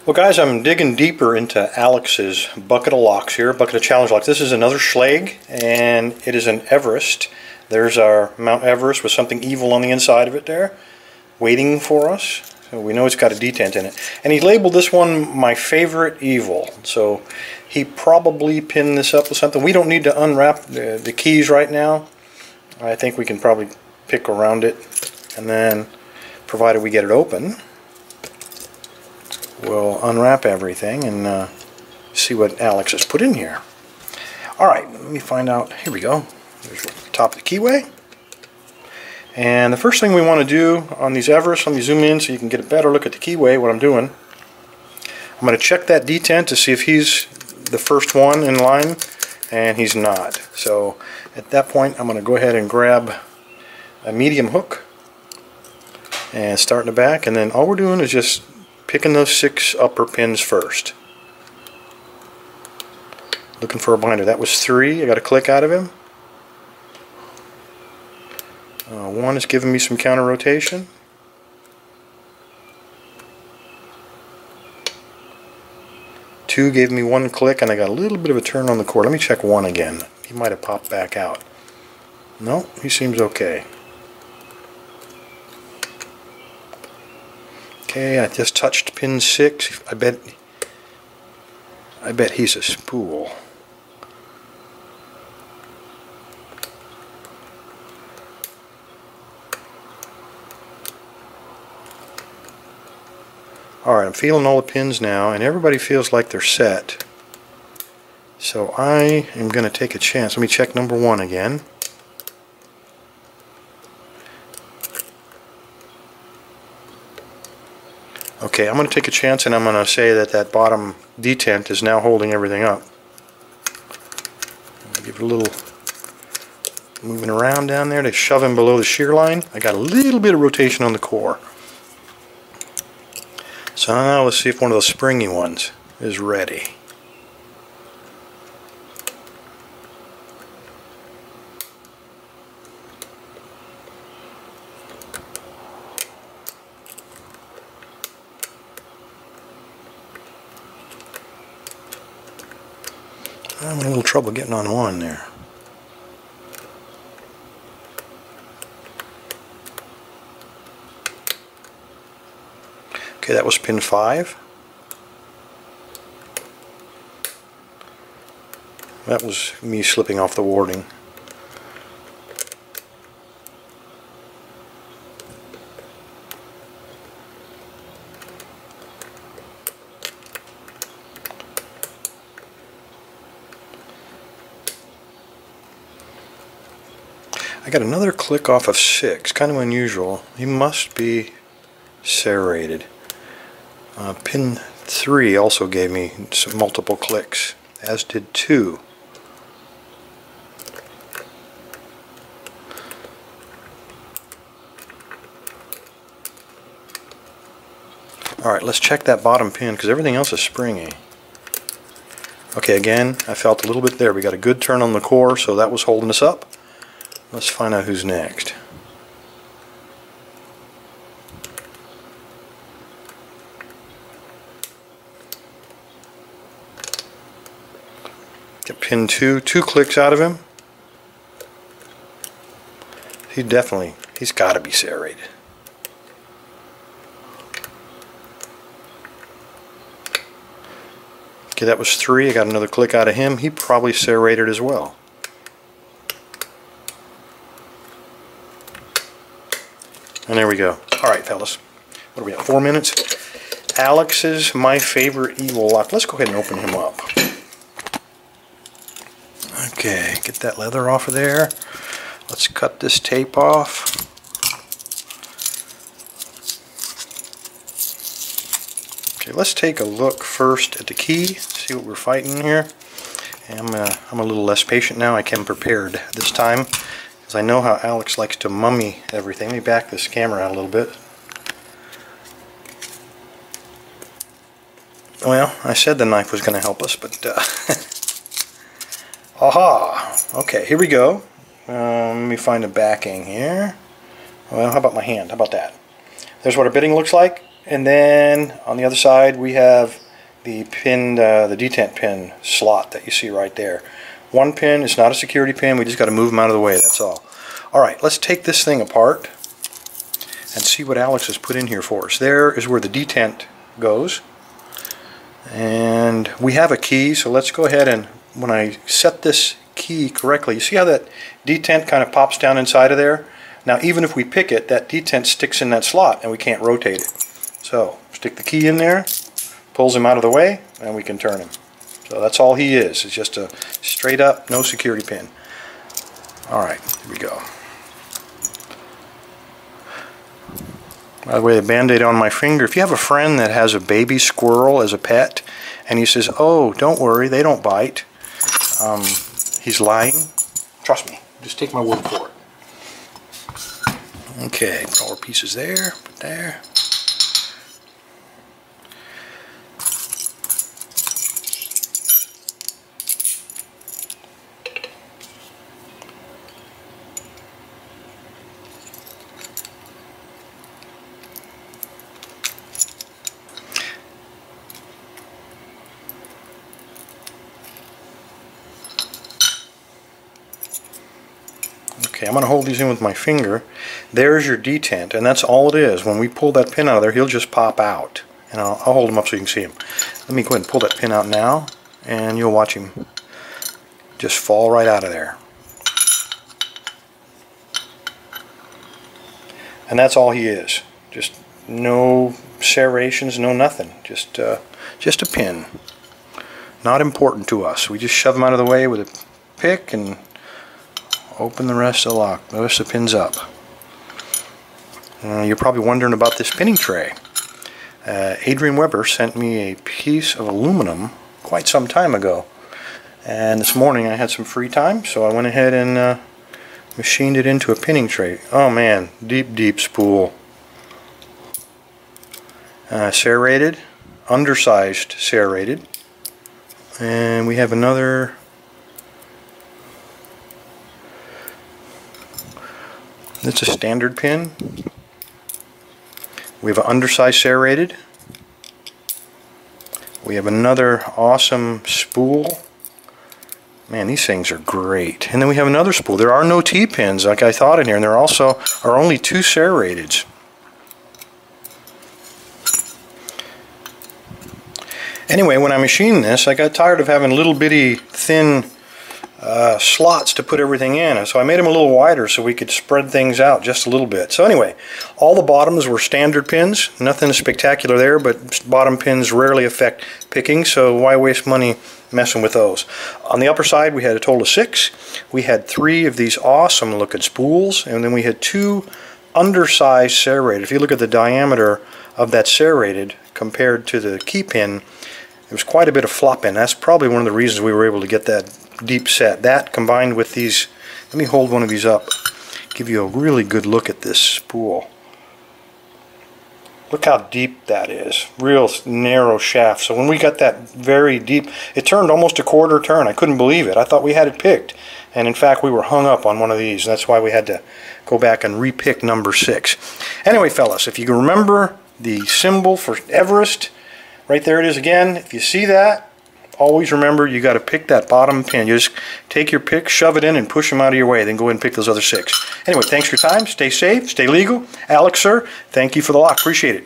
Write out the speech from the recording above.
Well guys, I'm digging deeper into Alex's bucket of locks here, bucket of challenge locks. This is another Schlage, and it is an Everest. There's our Mount Everest with something evil on the inside of it there, waiting for us. So we know it's got a detent in it. And he labeled this one my favorite evil. So he probably pinned this up with something. We don't need to unwrap the keys right now. I think we can probably pick around it, and then provided we get it open, we'll unwrap everything and see what Alex has put in here. Alright, let me find out. Here we go. There's the top of the keyway. And the first thing we want to do on these Everest, let me zoom in so you can get a better look at the keyway, what I'm doing. I'm going to check that detent to see if he's the first one in line, and he's not. So at that point I'm going to go ahead and grab a medium hook and start in the back, and then all we're doing is just picking those 6 upper pins first. Looking for a binder. That was 3. I got a click out of him. 1 is giving me some counter rotation. 2 gave me 1 click, and I got a little bit of a turn on the cord. Let me check 1 again. He might have popped back out. No, he seems okay. Okay, I just touched pin 6. I bet he's a spool. Alright, I'm feeling all the pins now, and everybody feels like they're set. So I am going to take a chance. Let me check number 1 again. Okay, I'm going to take a chance, and I'm going to say that that bottom detent is now holding everything up. Give it a little moving around down there to shove him below the shear line. I got a little bit of rotation on the core. So now let's see if one of those springy ones is ready. I'm having a little trouble getting on 1 there. Okay, that was pin 5. That was me slipping off the warding. I got another click off of 6, kind of unusual. He must be serrated. Pin 3 also gave me some multiple clicks, as did 2. Alright, let's check that bottom pin because everything else is springy. Okay, again, I felt a little bit there. We got a good turn on the core, so that was holding us up. Let's find out who's next. Get pin 2, 2 clicks out of him. He's got to be serrated. Okay, that was 3. I got another click out of him. He probably serrated as well. And there we go. Alright, fellas. What are we at? 4 minutes? Alex is my favorite evil lock. Let's go ahead and open him up. Okay, get that leather off of there. Let's cut this tape off. Okay, let's take a look first at the key, see what we're fighting here. And I'm a little less patient now. I came prepared this time, because I know how Alex likes to mummy everything. Let me back this camera out a little bit. Well, I said the knife was going to help us, but aha! Okay, here we go. Let me find a backing here. Well, how about my hand? How about that? There's what our bitting looks like, And then on the other side we have the pin, the detent pin slot that you see right there. One pin is not a security pin, we just got to move them out of the way, that's all. Alright, let's take this thing apart and see what Alex has put in here for us. There is where the detent goes. And we have a key, so let's go ahead and when I set this key correctly, you see how that detent kind of pops down inside of there? Now even if we pick it, that detent sticks in that slot and we can't rotate it. So stick the key in there, pulls him out of the way, and we can turn him. So that's all he is. It's just a straight up, no security pin. Alright, here we go. By the way, the band-aid on my finger, if you have a friend that has a baby squirrel as a pet, and he says, oh, don't worry, they don't bite, he's lying. Trust me, just take my word for it. Okay, put all our pieces there, put there. Okay, I'm going to hold these in with my finger. There's your detent, and that's all it is. When we pull that pin out of there, he'll just pop out. And I'll hold him up so you can see him. Let me go ahead and pull that pin out now, and you'll watch him just fall right out of there. And that's all he is. Just no serrations, no nothing. Just a pin. Not important to us. We just shove him out of the way with a pick and open the rest of the lock. The rest of the pins up. You're probably wondering about this pinning tray. Adrian Weber sent me a piece of aluminum quite some time ago. And this morning I had some free time, so I went ahead and machined it into a pinning tray. Oh man, deep, deep spool. Serrated, undersized serrated. And we have another. It's a standard pin. We have an undersized serrated. We have another awesome spool. Man, these things are great. And then we have another spool. There are no T-pins like I thought in here, and there also are only 2 serrateds. Anyway, when I machined this, I got tired of having little bitty thin slots to put everything in, so I made them a little wider so we could spread things out just a little bit. So anyway, all the bottoms were standard pins, nothing spectacular there, but bottom pins rarely affect picking, so why waste money messing with those. On the upper side we had a total of 6. We had 3 of these awesome looking spools, and then we had 2 undersized serrated. If you look at the diameter of that serrated compared to the key pin, there was quite a bit of flopping. That's probably one of the reasons we were able to get that deep set. That combined with these, let me hold one of these up, give you a really good look at this spool. Look how deep that is. Real narrow shaft. So when we got that very deep, it turned almost a quarter turn. I couldn't believe it. I thought we had it picked. And in fact we were hung up on one of these. That's why we had to go back and repick number 6. Anyway fellas, if you can remember the symbol for Everest, right there it is again. If you see that, always remember you got to pick that bottom pin. You just take your pick, shove it in, and push them out of your way. Then go ahead and pick those other 6. Anyway, thanks for your time. Stay safe. Stay legal. Alex, sir, thank you for the lock. Appreciate it.